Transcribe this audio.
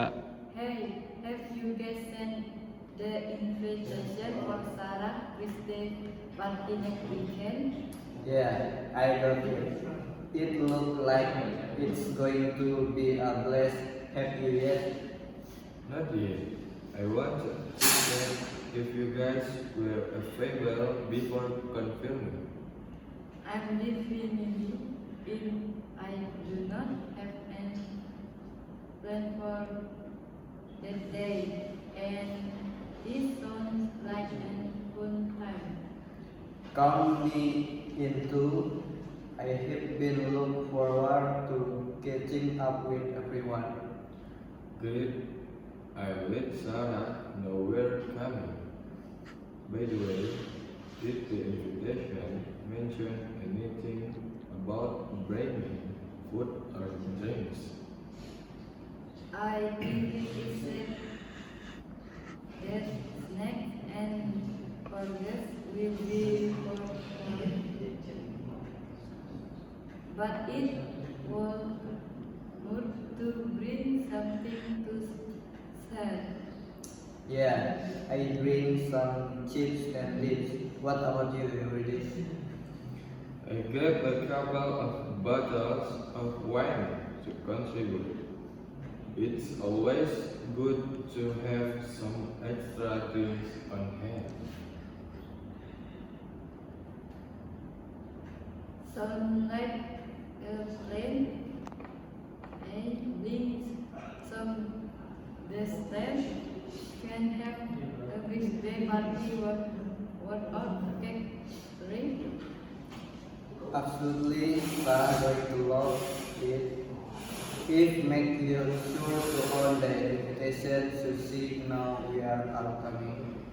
Hey, have you guys sent the invitation for Sarah birthday party next weekend? Yeah, I got it. It looks like it's going to be a blast. Have you yet? Not yet. I wanted to check if you guys were available before confirming. I'm living in I do not have any plan for that day, and this sounds like an fun time. Count me in too. I have been looking forward to catching up with everyone. Great. I'll let Sarah know we're coming. By the way, did the invitation mention anything about bringing food or drinks? I think it said that snacks and burgers will be provided, but it was good to bring something to share. Yeah, I bring some chips and dips. What about you, Eurydice? I grabbed a couple of bottles of wine to contribute. It's always good to have some extra drinks on hand. Sound like a plan? And bring some dessert can have a birthday party without cake ring. Absolutely, Sarah going to love it. If make you sure to hold the invitation so she know we are all coming.